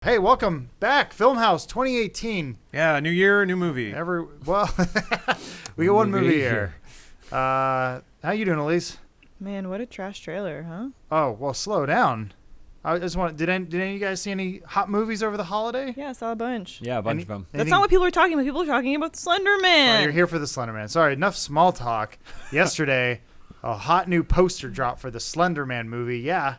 Hey, welcome back, Funhaus 2018. Yeah, new year, new movie. We got one movie here. How you doing, Elise? Man, what a trash trailer, huh? Oh, well, slow down. I just want. Did any of you guys see any hot movies over the holiday? Yeah, I saw a bunch. Yeah, a bunch of them. That's not what people are talking about. People are talking about Slender Man. Oh, you're here for the Slender Man. Sorry, enough small talk. Yesterday, a hot new poster dropped for the Slender Man movie. Yeah,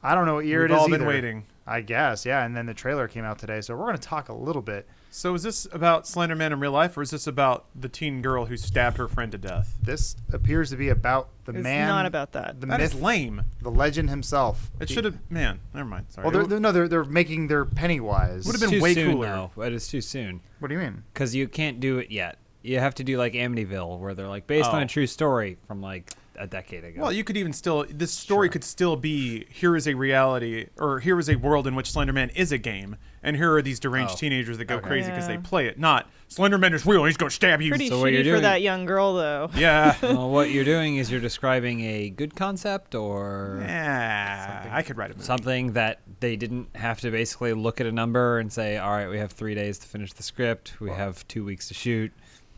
I don't know what year We've it is all either. been waiting. I guess, yeah. And then the trailer came out today, so we're going to talk a little bit. So is this about Slender Man in real life, or is this about the teen girl who stabbed her friend to death? This appears to be about the It's man. not about that. The That myth, is lame. the legend himself. It should have. Man, never mind. Sorry. Well, they're making their Pennywise. Would've been Too way soon, cooler. though. But it's too soon What do you mean? because you can't do it yet. You have to do like Amityville, where they're like based on Oh. a true story from like a decade ago. Well, you could even still. This story could still be. Here is a reality, or here is a world in which Slender Man is a game, and here are these deranged teenagers that go Okay. crazy because Yeah. they play it. Not Slender Man is real. He's gonna stab you. Pretty So what you're shitty for doing- that young girl, though. Yeah. Well, what you're doing is you're describing a good concept or Yeah. I could write a movie. something that they didn't have to basically look at a number and say, all right, we have 3 days to finish the script. We have 2 weeks to shoot.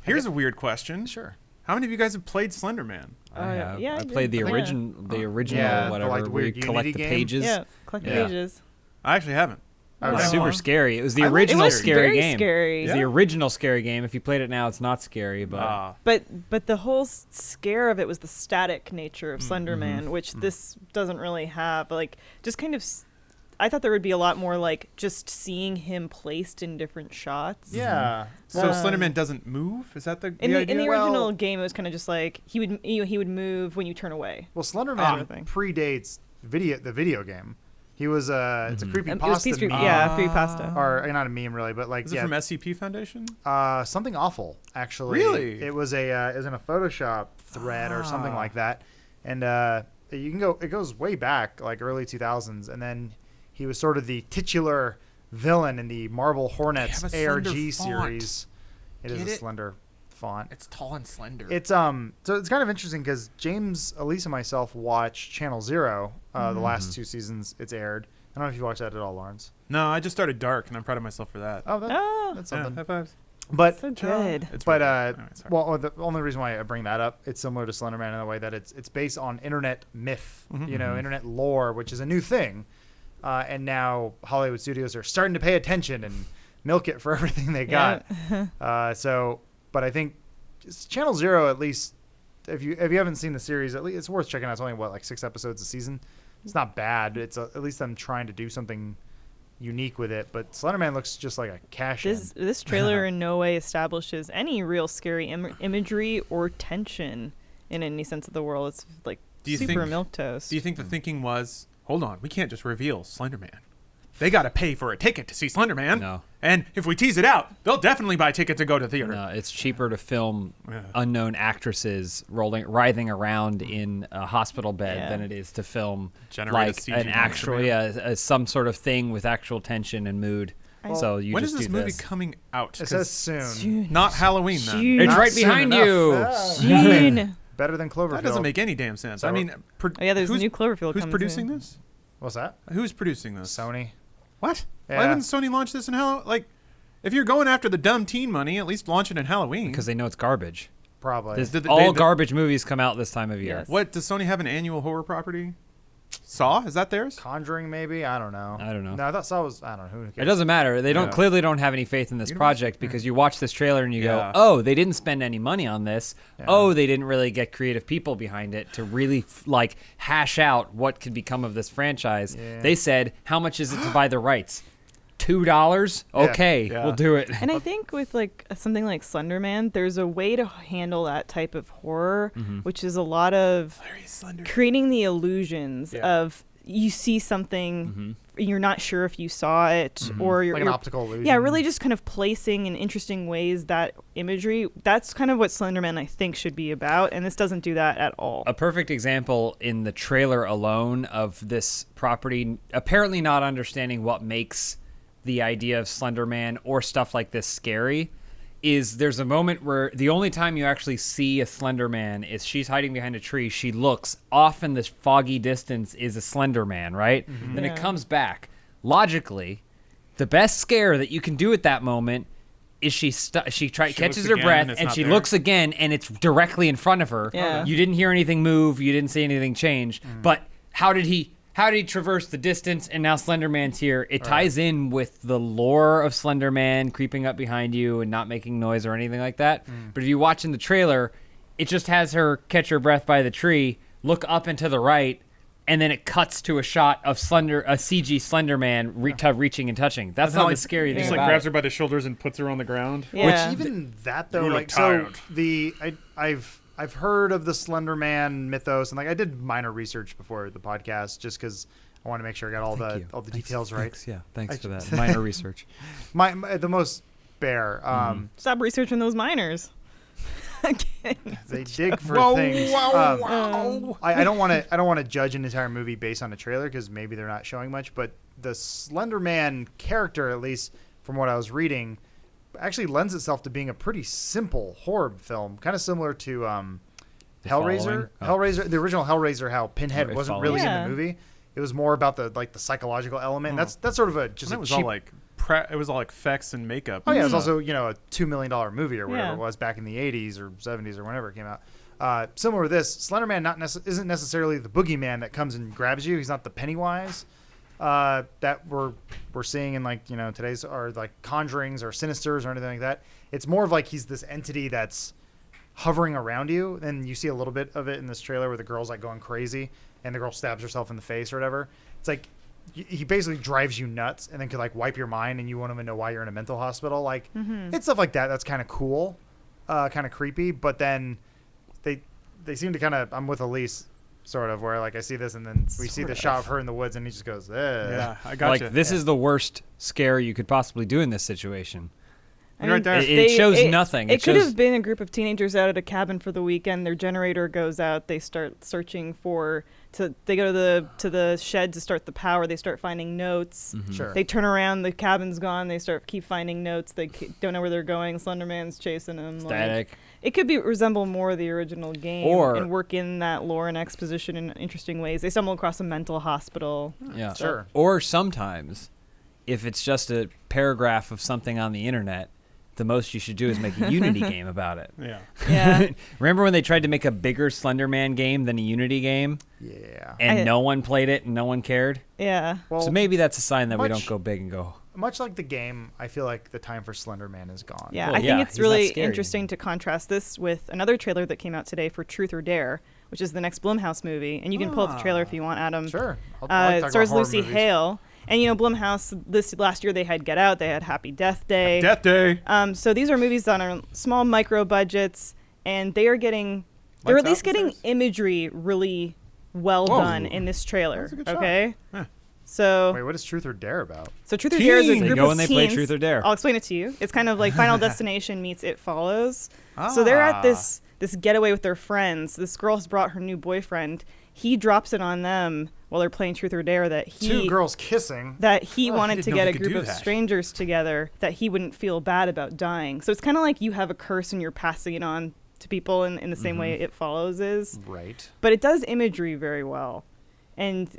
Here's a weird question. Sure. How many of you guys have played Slender Man? I have. yeah, I I played the did. original, Yeah, the, whatever, like, the where you weird collect Unity the game? pages. Yeah, collect the Yeah. pages. I actually haven't. I It was don't Wow. super scary. It was the I like original it was scary very game. scary. It was the original scary game. If you played it now, it's not scary, but But the whole scare of it was the static nature of Slender Mm-hmm. Man, which this doesn't really have. Like, just kind of. I thought there would be a lot more like just seeing him placed in different shots. Yeah. So Um, Slender Man doesn't move? Is that the In idea? the Well- original game, it was kind of just like he would move when you turn away. Well, Slender Sort Man of thing. predates the video game. He was it's a creepy It was pasta meme. creepypasta. Or not a meme really, but like Is it from SCP Foundation? something awful actually. Really? It was it was in a Photoshop thread or something like that, and you can go. It goes way back, like early 2000s, and then he was sort of the titular villain in the Marble Hornets They have a ARG slender font. series. It is Get a it? slender font. It's tall and slender. It's so it's kind of interesting because James, Elise, and myself watched Channel Zero the last 2 seasons it's aired. I don't know if you watched that at all, Lawrence. No, I just started Dark, and I'm proud of myself for that. Oh, Oh, that's Yeah, something. high fives. But so good. It's but really good. All right, sorry. well, the only reason why I bring that up, it's similar to Slender Man in the way that it's based on internet myth, internet lore, which is a new thing, and now Hollywood studios are starting to pay attention and milk it for everything they got. But I think Channel Zero, at least if you haven't seen the series, at least it's worth checking out. It's only like 6 episodes a season. It's not bad. It's at least them trying to do something unique with it. But Slender Man looks just like a cash in. This trailer in no way establishes any real scary imagery or tension in any sense of the world. It's like Do you super think- milquetoast. Do you think the thinking was, hold on, we can't just reveal Slender Man. They got to pay for a ticket to see Slender Man. No. And if we tease it out, they'll definitely buy tickets to go to theater. no, it's cheaper to film Yeah. unknown actresses writhing around in a hospital bed Yeah. than it is to film Generate a like CG an actual, monster some sort of thing with actual tension and mood. So you When just is this do movie this. coming out? It 'Cause says soon. Soon. not Halloween, then. Soon. It's Not right soon behind enough. you. Yeah. Soon. Better than Cloverfield. That doesn't make any damn sense. I So- mean, Oh, yeah, there's a who's- new Cloverfield Who's coming producing soon. this? What's that? Who's producing this? Sony. What? Yeah. Why wouldn't Sony launch this in Halloween? Like, if you're going after the dumb teen money, at least launch it in Halloween. Because they know it's garbage. Probably. All garbage movies come out this time of year. Yes. What, does Sony have an annual horror property? Saw? Is that theirs? Conjuring, maybe? I don't know. I don't know. No, I thought Saw was. I don't know. Who It cares? doesn't matter. They Yeah. clearly don't have any faith in this project because you watch this trailer and you Yeah. go, "Oh, they didn't spend any money on this. Yeah. Oh, they didn't really get creative people behind it to really like hash out what could become of this franchise." Yeah. They said, "How much is it to buy the rights? $2? Okay, Yeah. we'll do it." And I think with like something like Slender Man, there's a way to handle that type of horror, which is a lot of Larry Slender. creating the illusions Yeah. of you see something, you're not sure if you saw it, or you're Like an optical illusion. yeah, really just kind of placing in interesting ways that imagery. That's kind of what Slender Man I think should be about, and this doesn't do that at all. A perfect example in the trailer alone of this property apparently not understanding what makes the idea of Slender Man or stuff like this scary is there's a moment where the only time you actually see a Slender Man is she's hiding behind a tree. She looks off in the foggy distance is a Slender Man, right? Then Yeah. it comes back. Logically, The best scare that you can do at that moment is she catches her again breath and it's and not she there. looks again and it's directly in front of her. Yeah. You didn't hear anything move. You didn't see anything change. But how did he traverse the distance? And now Slender Man's here. It ties in with the lore of Slender Man creeping up behind you and not making noise or anything like that. But if you watch in the trailer, it just has her catch her breath by the tree, look up and to the right, and then it cuts to a shot of a CG Slender Man reaching and touching. That's not the scary thing Just about grabs it. her by the shoulders and puts her on the ground. Yeah. Which even that though, You look like so tired. I've heard of the Slender Man mythos, and like I did minor research before the podcast just because I want to make sure I got all the details right. Thanks for that. Minor research. The most bare. Stop researching those miners. They dig for things. I don't want to judge an entire movie based on a trailer because maybe they're not showing much, but the Slender Man character, at least from what I was reading, actually lends itself to being a pretty simple horror film, kind of similar to Hellraiser. Hellraiser, the original Hellraiser, how Pinhead wasn't really in the movie. It was more about the psychological element. That's sort of It was all like effects and makeup. Oh yeah, it was also a $2 million movie or whatever Yeah. it was back in the 80s or 70s or whenever it came out. Similar to this, Slender Man isn't necessarily the boogeyman that comes and grabs you. He's not the Pennywise that we're seeing in today's or like Conjurings or Sinisters or anything like that. It's more of like he's this entity that's hovering around you, and you see a little bit of it in this trailer where the girl's like going crazy and the girl stabs herself in the face or whatever. It's like he basically drives you nuts and then could like wipe your mind and you won't even know why you're in a mental hospital. Like it's stuff like that. That's kind of cool, kind of creepy. But then they seem to kind of, I'm with Elise sort of, where like I see this and then we see the shot of her in the woods and he just goes, Yeah, I got you. This is the worst scare you could possibly do in this situation. Right there. It shows nothing. It could shows- have been a group of teenagers out at a cabin for the weekend. Their generator goes out. They start searching they go to the shed to start the power. They start finding notes. Sure. They turn around. The cabin's gone. They keep finding notes. They don't know where they're going. Slender Man's chasing them. Static. It could resemble more of the original game and work in that lore and exposition in interesting ways. They stumble across a mental hospital. Yeah. Sure. Or sometimes, if it's just a paragraph of something on the internet, the most you should do is make a Unity game about it. Yeah. Yeah. Remember when they tried to make a bigger Slender Man game than a Unity game? Yeah. And no one played it and no one cared? Yeah. Well, So maybe that's a sign that we much- don't go big and go, much like the game, I feel like the time for Slender Man is gone. Yeah, Well, I yeah, think it's he's not really scary interesting to contrast this with another trailer that came out today for Truth or Dare, which is the next Blumhouse movie. And you can pull up the trailer if you want, Adam. Sure. I like It talking stars about horror Lucy movies. Hale. And, Blumhouse, last year they had Get Out, they had Happy Death Day. Death Day. So these are movies that are small micro budgets, and they're at least getting imagery really well done in this trailer. That's a good shot. Okay? Huh. So Wait, what is Truth or Dare about? Truth or Dare is a Teen. group They go of and they play teens. Truth or Dare. I'll explain it to you. It's kind of like Final Destination meets It Follows. So they're at this getaway with their friends. This girl has brought her new boyfriend. He drops it on them while they're playing Truth or Dare that Two girls kissing. he wanted to didn't know get they a could group do of that. strangers together that he wouldn't feel bad about dying. So it's kind of like you have a curse and you're passing it on to people in the same way It Follows is. Right. But it does imagery very well. And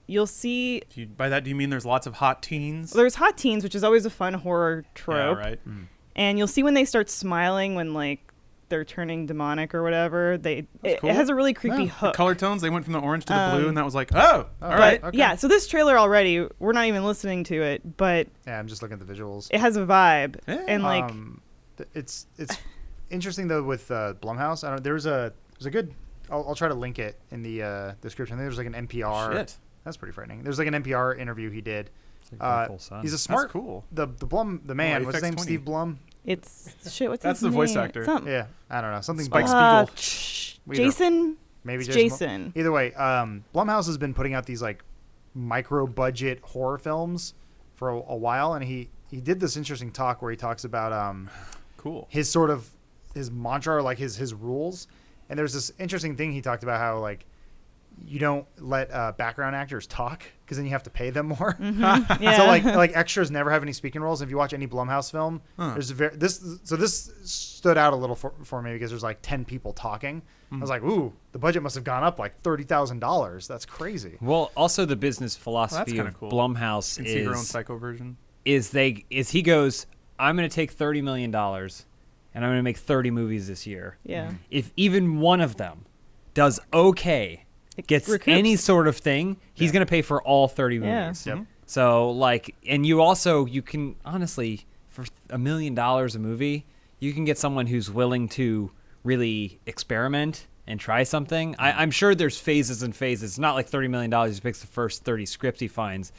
you'll see By that, do you mean there's lots of hot teens? there's hot teens, which is always a fun horror trope. Yeah, right. And you'll see when they start smiling when like they're turning demonic or whatever. It cool. has a really creepy Yeah. hook. Color tones, they went from the orange to the blue, and that was like, all But right. Okay. yeah, so this trailer already, we're not even listening to it, but Yeah, I'm just looking at the visuals. it has a vibe. Yeah. And like It's interesting though with Blumhouse. There's a good. I'll try to link it in the description. I think there's like an NPR. Shit. That's pretty frightening. There's like an NPR interview he did. Prodigal Son. He's a smart. cool. The man. What's his name? 8X20. Steve Blum. it's shit, what's That's his the voice name? actor. Yeah, I don't know. Something. Spike Blum. Spiegel. Jason? Maybe It's Jason. Jason. Either way, Blumhouse has been putting out these like micro budget horror films for a while, and he did this interesting talk where he talks about Cool. his sort of his mantra or like his rules. And there's this interesting thing he talked about how like you don't let background actors talk because then you have to pay them more. Yeah. So like extras never have any speaking roles. If you watch any Blumhouse film, there's this stood out a little for me because there's like 10 people talking. I was like, ooh, the budget must have gone up like $30,000. That's crazy. Well, also the business philosophy kinda of cool. Blumhouse You can see her own is psycho version. is he goes, I'm going to take $30 million and I'm going to make 30 movies this year. Yeah. If even one of them does okay, gets recoups. any sort of thing, he's going to pay for all 30 movies. Yep. So and you can honestly, for $1 million a movie, you can get someone who's willing to really experiment and try something. I'm sure there's phases and phases. It's not like $30 million. He picks the first 30 scripts he finds.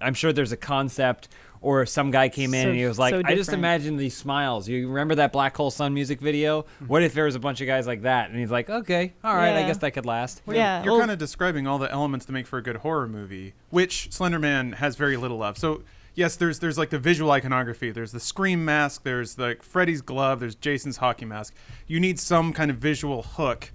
I'm sure there's a concept, or some guy came in and he was like, I just imagine these smiles. You remember that Black Hole Sun music video? What if there was a bunch of guys like that? And he's like, okay, all right, I guess that could last. Well, you're kind of describing all the elements to make for a good horror movie, which Slender Man has very little of. So yes, there's like the visual iconography. There's the Scream mask. There's like Freddy's glove. There's Jason's hockey mask. You need some kind of visual hook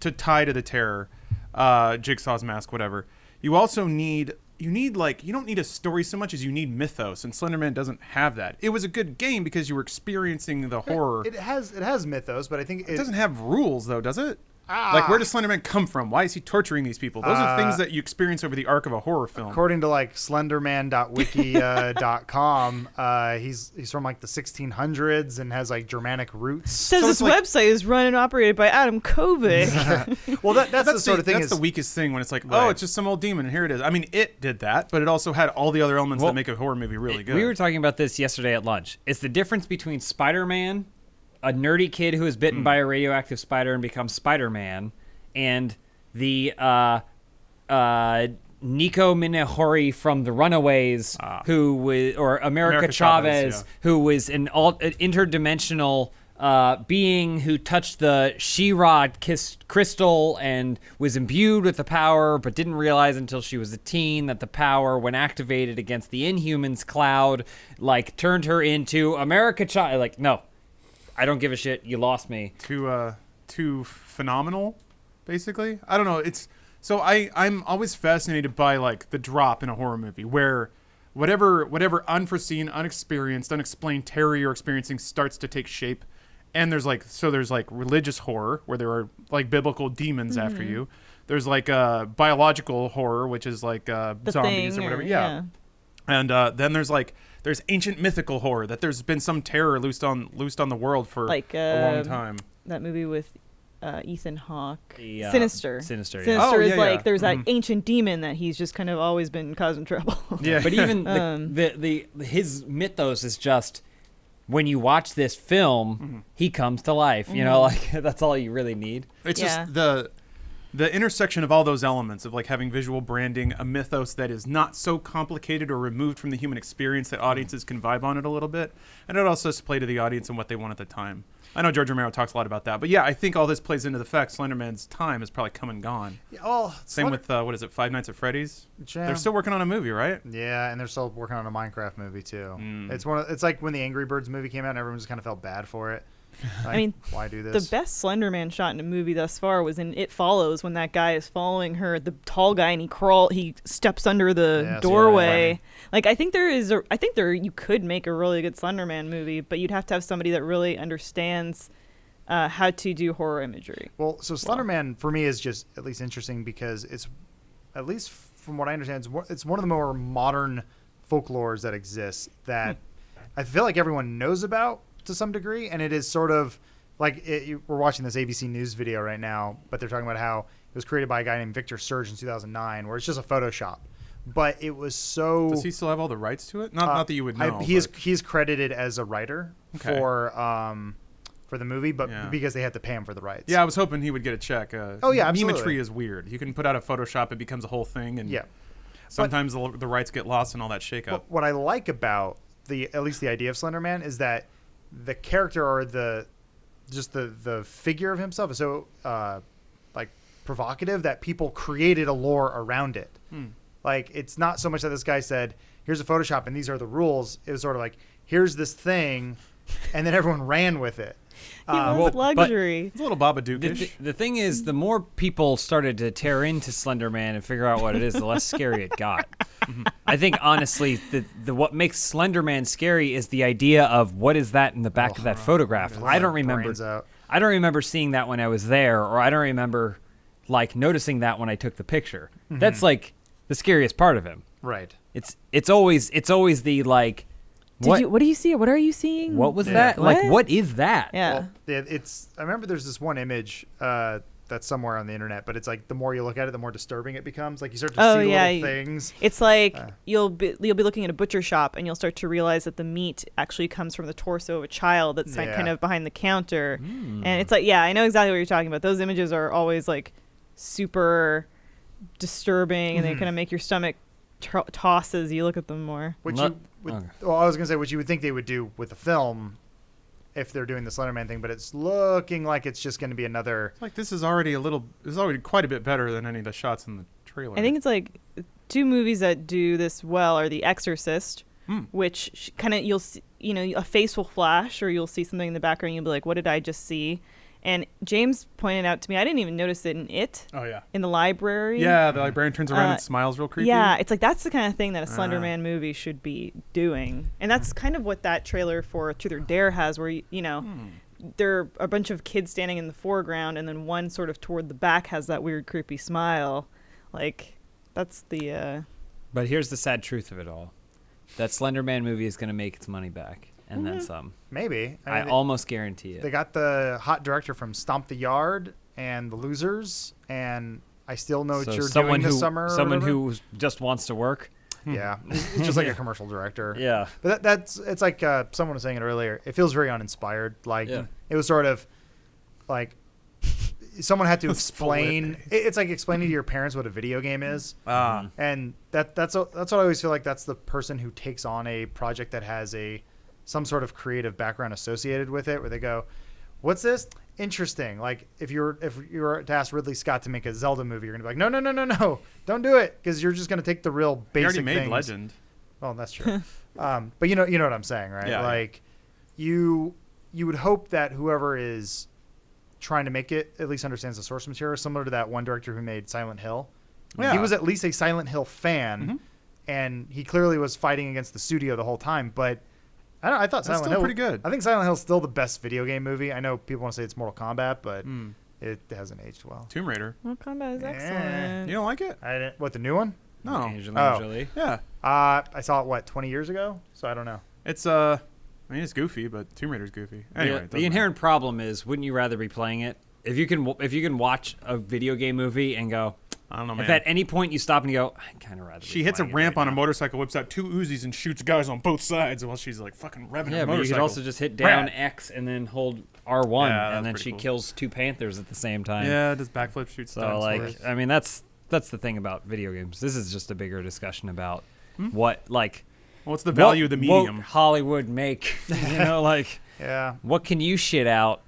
to tie to the terror. Jigsaw's mask, whatever. You also need you don't need a story so much as you need mythos, and Slender Man doesn't have that. It was a good game because you were experiencing the horror. It has mythos, but I think it doesn't have rules though, does it? Like, where does Slender Man come from? Why is he torturing these people? Those are things that you experience over the arc of a horror film. According to like slenderman.wiki.com, he's from like the 1600s and has like Germanic roots. Says this website is run and operated by Adam Kovic. Well, that's the sort of thing. That's the weakest thing when it's like, oh, it's just some old demon, and here it is. I mean, it did that, but it also had all the other elements that make a horror movie really good. We were talking about this yesterday at lunch. It's the difference between Spider-Man, a nerdy kid who is bitten by a radioactive spider and becomes Spider-Man, and the Nico Minihori from The Runaways, who was, or America Chavez, who was an interdimensional being who touched the She-Ra crystal and was imbued with the power, but didn't realize until she was a teen that the power, when activated against the Inhumans cloud, like turned her into America Chavez. Like, no. I don't give a shit. You lost me. Too phenomenal, basically. I don't know. I'm always fascinated by like the drop in a horror movie where whatever unforeseen, unexperienced, unexplained terror you're experiencing starts to take shape. And there's like religious horror where there are like biblical demons after you. There's like biological horror, which is like zombies or whatever. Yeah. And then there's ancient mythical horror that there's been some terror loosed on the world for like, a long time. That movie with Ethan Hawke, Sinister. Sinister is like there's that ancient demon that he's just kind of always been causing trouble. Yeah, but even his mythos is just, when you watch this film, he comes to life. You know, like that's all you really need. It's just the intersection of all those elements of like having visual branding, a mythos that is not so complicated or removed from the human experience that audiences can vibe on it a little bit, and it also has to play to the audience and what they want at the time. I know George Romero talks a lot about that, but yeah, I think all this plays into the fact Slender Man's time is probably come and gone. Yeah, same with what is it, Five Nights at Freddy's? Yeah. They're still working on a movie, right? Yeah, and they're still working on a Minecraft movie too. It's like when the Angry Birds movie came out, and everyone just kind of felt bad for it. Like, I mean, why do this? The best Slender Man shot in a movie thus far was in It Follows, when that guy is following her, the tall guy, and he steps under the doorway. Like, I think you could make a really good Slender Man movie, but you'd have to have somebody that really understands how to do horror imagery. Well, so Slender Man for me is just at least interesting because it's, at least from what I understand, it's one of the more modern folklores that exists that I feel like everyone knows about to some degree, and it is sort of like we're watching this ABC News video right now, but they're talking about how it was created by a guy named Victor Surge in 2009, where it's just a Photoshop. But it was so. Does he still have all the rights to it? Not that you would know. He's credited as a writer for the movie, but because they had to pay him for the rights. Yeah, I was hoping he would get a check. Absolutely. Memetry is weird. You can put out a Photoshop, it becomes a whole thing, and sometimes the rights get lost in all that shakeup. What I like about at least the idea of Slender Man is that the character or the figure of himself is so like provocative that people created a lore around it. Like, it's not so much that this guy said, here's a Photoshop and these are the rules. It was sort of like, here's this thing, and then everyone ran with it. He wants luxury. It's a little Babadook-ish. The thing is, the more people started to tear into Slender Man and figure out what it is, the less scary it got. I think, honestly, what makes Slender Man scary is the idea of what is that in the back of that photograph. I don't remember seeing that when I was there, or I don't remember like noticing that when I took the picture. That's like the scariest part of him. Right. It's always the like What do you see? What are you seeing? What was that? What? Like, what is that? Yeah. Well, it's. I remember there's this one image that's somewhere on the internet, but it's like the more you look at it, the more disturbing it becomes. Like you start to see little things. It's like you'll be looking at a butcher shop, and you'll start to realize that the meat actually comes from the torso of a child that's like kind of behind the counter. And it's like, I know exactly what you're talking about. Those images are always like super disturbing, and they kind of make your stomach toss as you look at them more. Well, I was gonna say what you would think they would do with the film if they're doing the Slender Man thing, but it's looking like it's just going to be another. Like this is already quite a bit better than any of the shots in the trailer. I think it's like two movies that do this well are The Exorcist, which kind of you'll see, a face will flash, or you'll see something in the background, and you'll be like, "What did I just see?" And James pointed out to me, I didn't even notice it in It. Oh, yeah. In the library. Yeah, the librarian turns around and smiles real creepy. Yeah, it's like that's the kind of thing that a Slender Man movie should be doing. And that's kind of what that trailer for Truth or Dare has, where, there are a bunch of kids standing in the foreground, and then one sort of toward the back has that weird, creepy smile. Like, that's the... But here's the sad truth of it all. That Slender Man movie is going to make its money back. And then some. Maybe. I almost guarantee it. They got the hot director from Stomp the Yard and The Losers, and I Still Know What You're Doing This Summer. Someone who just wants to work. Yeah. It's just like a commercial director. Yeah. But it's like someone was saying it earlier. It feels very uninspired. Like, it was sort of like someone had to explain. It's like explaining to your parents what a video game is. And that's what I always feel like. That's the person who takes on a project that has some sort of creative background associated with it, where they go, "What's this? Interesting." Like if you were to ask Ridley Scott to make a Zelda movie, you're gonna be like, no, don't do it, because you're just gonna take the real basic things. He already made Legend. Well, that's true. But you know what I'm saying, right? Yeah, like you would hope that whoever is trying to make it at least understands the source material, similar to that one director who made Silent Hill. Yeah. He was at least a Silent Hill fan, and he clearly was fighting against the studio the whole time, but I thought Silent Hill pretty good. I think Silent Hill's still the best video game movie. I know people want to say it's Mortal Kombat, but it hasn't aged well. Tomb Raider. Mortal Kombat is excellent. You don't like it? I didn't. What, the new one? No. Angelina Jolie. Yeah. I saw it 20 years ago, so I don't know. It's it's goofy, but Tomb Raider's goofy. Anyway, the inherent problem is, wouldn't you rather be playing it? If you can watch a video game movie and go, I don't know, man. If at any point you stop and you go, I'd kind of rather. She hits a ramp on a motorcycle, whips out two Uzis, and shoots guys on both sides while she's like fucking revving her motorcycle. Yeah, but you could also just hit down X and then hold R1, and then she kills two panthers at the same time. Yeah, does backflip, shoots. So I mean, that's the thing about video games. This is just a bigger discussion about what's the value of the medium. What Hollywood make, what can you shit out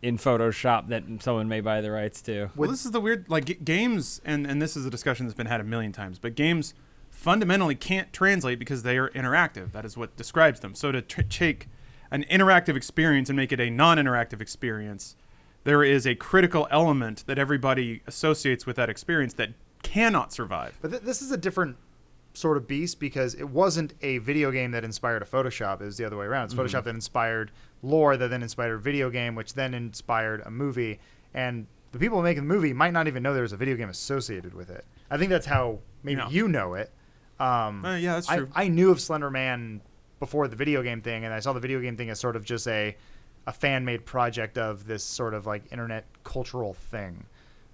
in Photoshop that someone may buy the rights to? Well, this is the weird, games, and this is a discussion that's been had a million times, but games fundamentally can't translate because they are interactive. That is what describes them. So to take an interactive experience and make it a non-interactive experience, there is a critical element that everybody associates with that experience that cannot survive. But this is a different sort of beast, because it wasn't a video game that inspired a Photoshop. It was the other way around. It's Photoshop that inspired lore, that then inspired a video game, which then inspired a movie. And the people making the movie might not even know there was a video game associated with it. I think that's how maybe you know it. Yeah, that's true. I knew of Slender Man before the video game thing, and I saw the video game thing as sort of just a fan-made project of this sort of like internet cultural thing.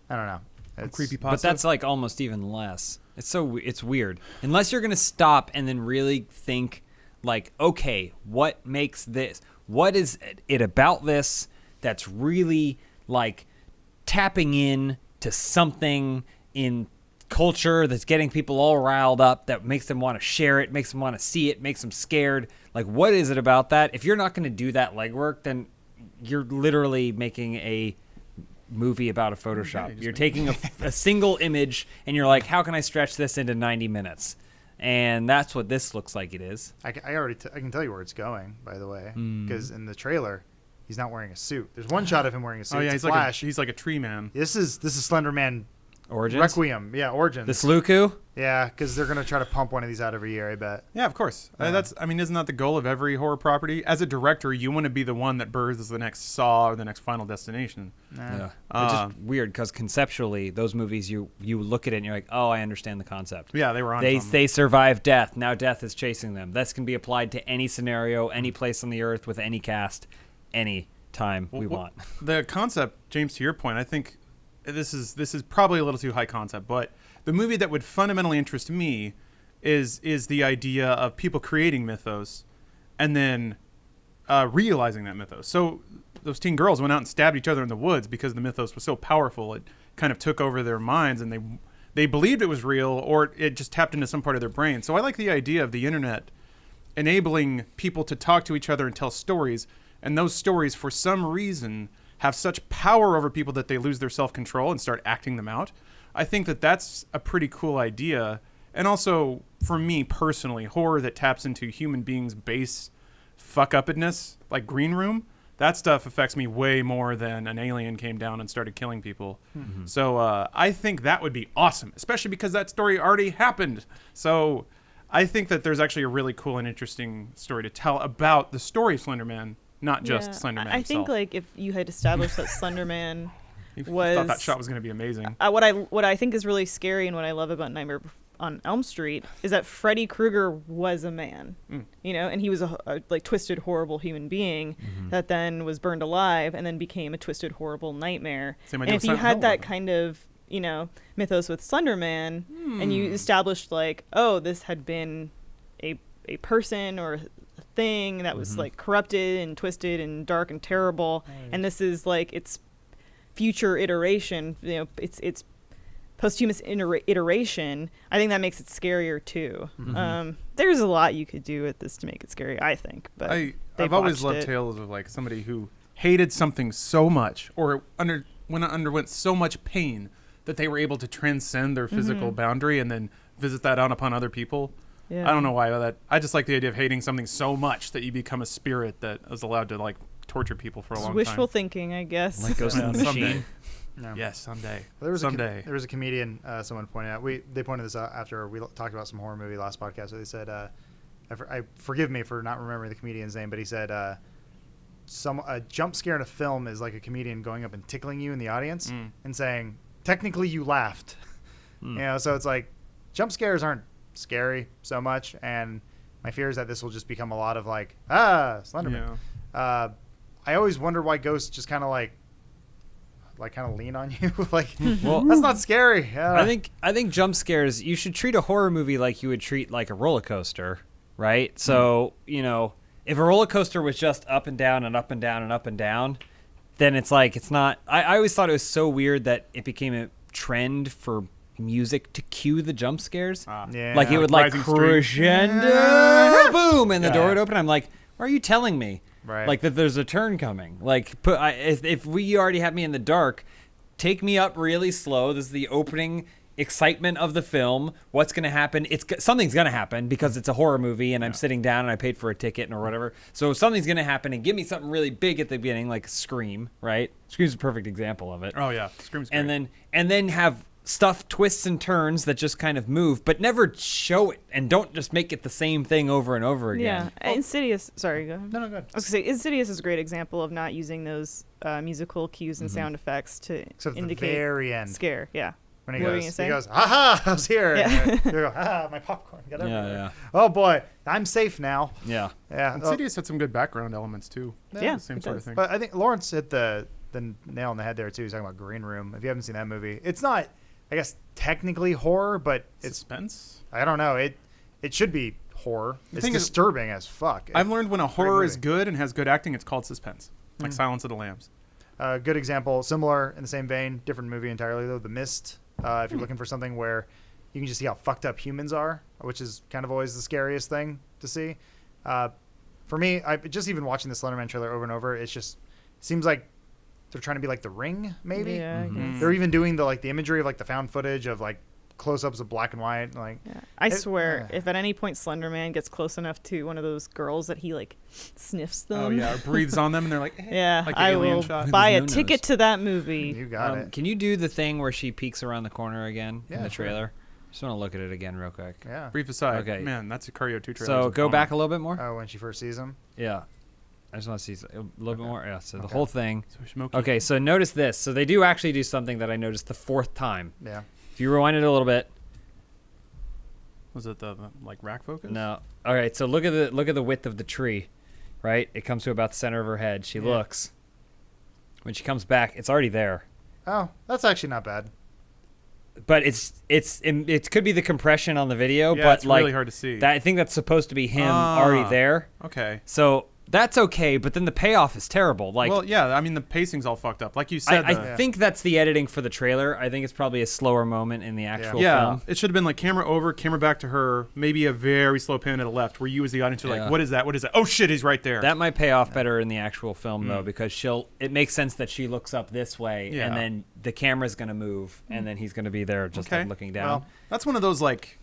I don't know. It's creepypasta. But that's like almost even less. It's weird. Unless you're going to stop and then really think like, okay, what makes this? What is it about this that's really like tapping in to something in culture that's getting people all riled up, that makes them want to share it, makes them want to see it, makes them scared? Like, what is it about that? If you're not going to do that legwork, then you're literally making a movie about a Photoshop. You're taking a single image and you're like, how can I stretch this into 90 minutes? And that's what this looks like it is. I can tell you where it's going, by the way, because in the trailer, he's not wearing a suit. There's one shot of him wearing a suit. Oh yeah, he's like a tree man. This is Slender Man Origins? Requiem. Yeah, Origins. The Sluku? Yeah, because they're gonna try to pump one of these out every year. I bet. Yeah, of course. Isn't that the goal of every horror property? As a director, you want to be the one that births the next Saw or the next Final Destination. Yeah. It's just weird because conceptually, those movies, you look at it and you're like, oh, I understand the concept. Yeah, they were on. They survive death. Now death is chasing them. This can be applied to any scenario, any place on the earth with any cast, any time we want. The concept, James, to your point, I think this is probably a little too high concept, but the movie that would fundamentally interest me is the idea of people creating mythos and then realizing that mythos. So those teen girls went out and stabbed each other in the woods because the mythos was so powerful. It kind of took over their minds and they believed it was real, or it just tapped into some part of their brain. So I like the idea of the internet enabling people to talk to each other and tell stories, and those stories, for some reason, have such power over people that they lose their self-control and start acting them out. I think that that's a pretty cool idea. And also, for me personally, horror that taps into human beings' base fuck-uppedness, like Green Room, that stuff affects me way more than an alien came down and started killing people. Mm-hmm. So I think that would be awesome, especially because that story already happened. So I think that there's actually a really cool and interesting story to tell about the story of Slender Man, not just Slender Man himself. I think like if you had established that Slender Man you was thought that shot was going to be amazing. What I think is really scary and what I love about Nightmare on Elm Street is that Freddy Krueger was a man, and he was a like twisted, horrible human being that then was burned alive and then became a twisted, horrible nightmare. And if you had that kind of mythos with Slender Man and you established like, oh, this had been a person or thing that was like corrupted and twisted and dark and terrible, and this is like its future iteration, it's posthumous iteration. I think that makes it scarier too. There's a lot you could do with this to make it scary, I think, but I've always loved tales of like somebody who hated something so much or underwent so much pain that they were able to transcend their physical boundary and then visit that out upon other people. I don't know why I just like the idea of hating something so much that you become a spirit that is allowed to like torture people for a long time. Wishful thinking, I guess. Like Ghost in the Machine. No. Yes, someday. There was a comedian. Someone pointed out. They pointed this out after we talked about some horror movie last podcast. So they said, I forgive me for not remembering the comedian's name, but he said, a jump scare in a film is like a comedian going up and tickling you in the audience and saying, technically you laughed. So it's like jump scares aren't scary so much, and my fear is that this will just become a lot of like Slender Man. I always wonder why ghosts just kind of like lean on you like, well, that's not scary. I think jump scares, you should treat a horror movie like you would treat like a roller coaster, right? So if a roller coaster was just up and down and up and down and up and down, then it's like it's not. I always thought it was so weird that it became a trend for music to cue the jump scares. Like it would like crescendo, boom, and the door would open. I'm like, why are you telling me? Right. Like that there's a turn coming. Like if we already have me in the dark, take me up really slow. This is the opening excitement of the film. What's going to happen? Something's going to happen because it's a horror movie and I'm sitting down and I paid for a ticket or whatever. So something's going to happen, and give me something really big at the beginning, like Scream, right? Scream's a perfect example of it. Oh yeah, Scream's great. And then have stuff twists and turns that just kind of move, but never show it, and don't just make it the same thing over and over again. Yeah, Insidious. Sorry, go ahead. No, go ahead. I was gonna say Insidious is a great example of not using those musical cues and sound effects to indicate the very end scare. Yeah. When he goes, aha, I was here. Yeah. And you go, ah, my popcorn got everywhere. Yeah. Oh boy, I'm safe now. Yeah. Insidious had some good background elements too. Yeah, Same sort of thing. But I think Lawrence hit the nail on the head there too. He's talking about Green Room. If you haven't seen that movie, it's not, I guess, technically horror, but it's suspense. I don't know. It should be horror. It's disturbing as fuck. I've learned when a horror is good and has good acting, it's called suspense, like Silence of the Lambs. Good example, similar in the same vein, different movie entirely though. The Mist. If you're looking for something where you can just see how fucked up humans are, which is kind of always the scariest thing to see. For me, I just even watching the Slender Man trailer over and over, it seems like they're trying to be like The Ring, maybe. Yeah. They're even doing the imagery of like the found footage of like close-ups of black and white. Like, Yeah. I swear, if at any point Slender Man gets close enough to one of those girls that he like sniffs them. Oh yeah, or breathes on them and they're like, hey, yeah, like the I alien will shot. buy a With his ticket no-nose. to that movie. you got it. Can you do the thing where she peeks around the corner again in Yeah, the sure. trailer? Just want to look at it again real quick. Yeah. Brief aside, Okay. man, that's a Sicario 2 trailer. So go back a little bit more. Oh, when she first sees him. Yeah. I just want to see a little bit more. Yeah, so the Okay. whole thing. So Smokey. Okay, so notice this. So they do actually do something that I noticed the fourth time. Yeah. If you rewind it a little bit. Was it the like rack focus? No. All right, so look at the width of the tree, right? It comes to about the center of her head. She looks. When she comes back, it's already there. Oh, that's actually not bad. But it could be the compression on the video, Yeah, but it's like really hard to see. that, I think that's supposed to be him already there. Okay. So that's okay, but then the payoff is terrible. Like, Well, yeah, I mean the pacing's all fucked up. Like you said, I think that's the editing for the trailer. I think it's probably a slower moment in the actual film. it should have been like camera over, camera back to her, maybe a very slow pan to the left, where you as the audience are Yeah. like, "What is that? What is that? Oh shit, he's right there." That might pay off better in the actual film though, because it makes sense that she looks up this way, Yeah. and then the camera's gonna move, and then he's gonna be there just like Okay. looking down. Well, That's one of those like,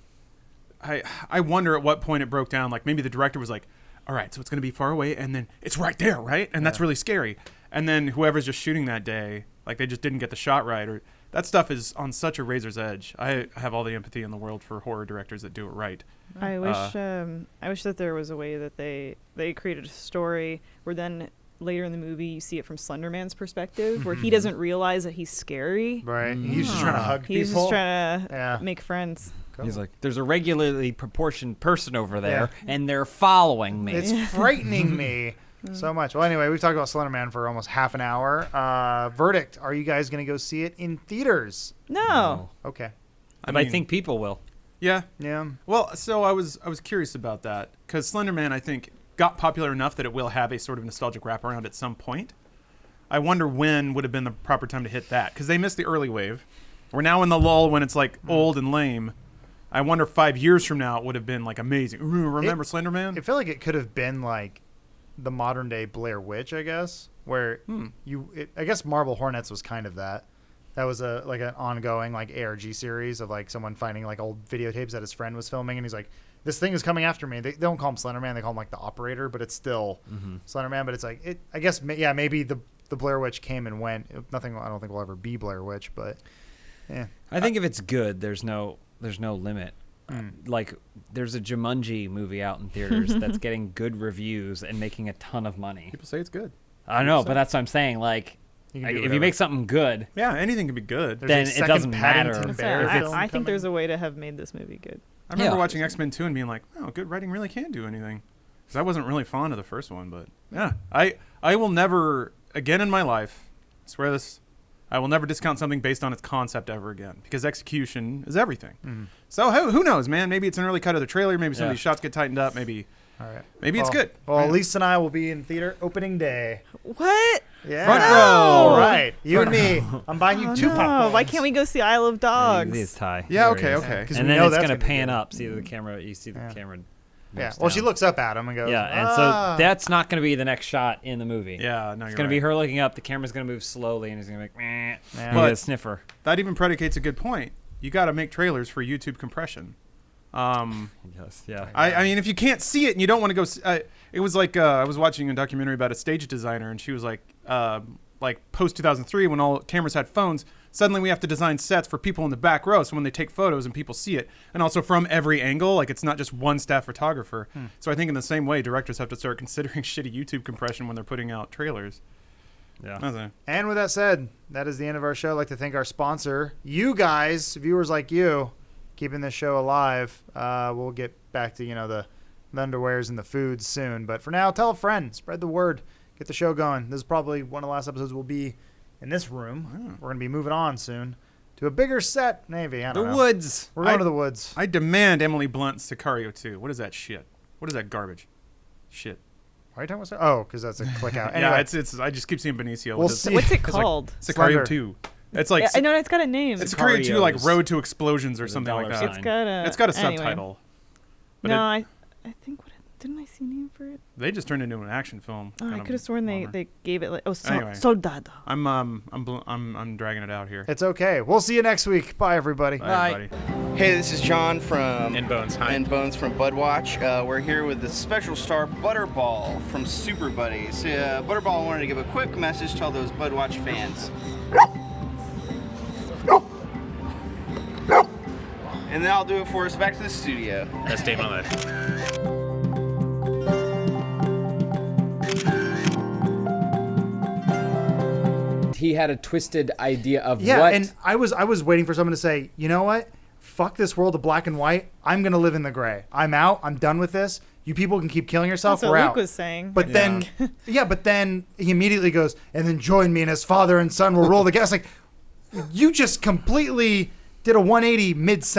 I wonder at what point it broke down. Like maybe the director was like, "All right, so it's gonna be far away, and then it's right there, right?" And that's really scary. And then whoever's just shooting that day, like they just didn't get the shot right, or that stuff is on such a razor's edge. I have all the empathy in the world for horror directors that do it right. I wish that there was a way that they created a story where then later in the movie you see it from Slender Man's perspective, where he doesn't realize that he's scary. Right. He's just trying to hug He's people. just trying to Yeah. make friends. Cool. He's like, "There's a regularly proportioned person over there, and they're following me." It's frightening me so much. Well, anyway, we've talked about Slender Man for almost half an hour. Verdict: are you guys going to go see it in theaters? No. Okay. But I think people will. Yeah. Yeah. Well, so I was curious about that because Slender Man, I think, got popular enough that it will have a sort of nostalgic wraparound at some point. I wonder when would have been the proper time to hit that because they missed the early wave. We're now in the lull when it's like old and lame. I wonder 5 years from now it would have been like amazing. Ooh, remember Slender Man? I feel like it could have been like the modern day Blair Witch, I guess, where I guess Marble Hornets was kind of that. That was like an ongoing like ARG series of like someone finding like old videotapes that his friend was filming, and he's like, "This thing is coming after me." They don't call him Slender Man; they call him like the Operator, but it's still Slender Man. But it's like I guess maybe the Blair Witch came and went. Nothing. I don't think will ever be Blair Witch, but yeah. I think if it's good, there's no limit. Like there's a Jumanji movie out in theaters that's getting good reviews and making a ton of money. People say it's good. I know, but that's what I'm saying. Like, You can do if whatever. you make something good, Yeah, anything can be good. There's then a it second doesn't Paddington matter. Bear I film think coming. there's a way to have made this movie good. I remember Yeah. watching X-Men 2 and being like, "Oh, good writing really can do anything." Because I wasn't really fond of the first one, but yeah, I will never again in my life, I swear this, I will never discount something based on its concept ever again because execution is everything. So who knows, man? Maybe it's an early cut of the trailer. Maybe some of Yeah. these shots get tightened up. Maybe All right. it's Well- good. Well, Right. Lisa and I will be in theater opening day. What? Yeah. Front No. row. All right. You and me. I'm buying you Oh, two no. popcorns. Why can't we go see Isle of It's Dogs? Ty. Yeah, There he okay, is. okay. 'Cause And we then know it's that's gonna gonna be pan good. up. See the camera. You see the Yeah. camera. Yeah. moves Well, she down. looks up at him and goes, Yeah, and "Ah." so that's not going to be the next shot in the movie. Yeah, no, It's you're going to be right. her looking up. The camera's going to move slowly, and he's going to be like, meh. Yeah. You But- get a sniffer. That even predicates a good point. You got to make trailers for YouTube compression. Yes, yeah. I mean, if you can't see it and you don't want to go, it was like I was watching a documentary about a stage designer, and she was like post 2003 when all cameras had phones. Suddenly, we have to design sets for people in the back row, so when they take photos and people see it, and also from every angle, like it's not just one staff photographer. So I think in the same way, directors have to start considering shitty YouTube compression when they're putting out trailers. Yeah. That's it. And with that said, that is the end of our show. I'd like to thank our sponsor, you guys, viewers like you, keeping this show alive. We'll get back to the underwears and the foods soon, but for now, tell a friend, spread the word, get the show going. This is probably one of the last episodes we'll be in this room. We're gonna be moving on soon to a bigger set, maybe. I The don't know. woods. We're going to the woods. I demand Emily Blunt's Sicario 2. What is that shit? What is that garbage? Shit. Why are you talking about? Oh, because that's a click out. Anyway, Yeah, it's. I just keep seeing Benicio. We'll with his- see. What's it It's like- called? Sicario Slender. 2. It's like Yeah, I know it's got a name. it's Sicario 2, like Sicarios. Road to Explosions or With a something like dollar that. sign. It's got a. It's got a anyway. subtitle. But No, it- I think Didn't I see a name for it? They just turned into an action film. Oh, I could have sworn they gave it like Anyway. Soldado. I'm dragging it out here. It's okay. We'll see you next week. Bye, everybody. Bye, everybody. Hey, this is John from And Bones. Hi. And Bones from Budwatch. We're here with the special star Butterball from Super Buddies. Butterball wanted to give a quick message to all those Budwatch fans. And then I'll do it for us back to the studio. Best day of my life. He had a twisted idea of Yeah, what. and I was waiting for someone to say, you know what? Fuck this world of black and white. I'm gonna live in the gray. I'm out. I'm done with this. You people can keep killing yourself. That's We're what Luke out. was saying. But then, but then he immediately goes, and then join me, and as father and son will roll the gas. Like, you just completely did a 180 mid-sentence.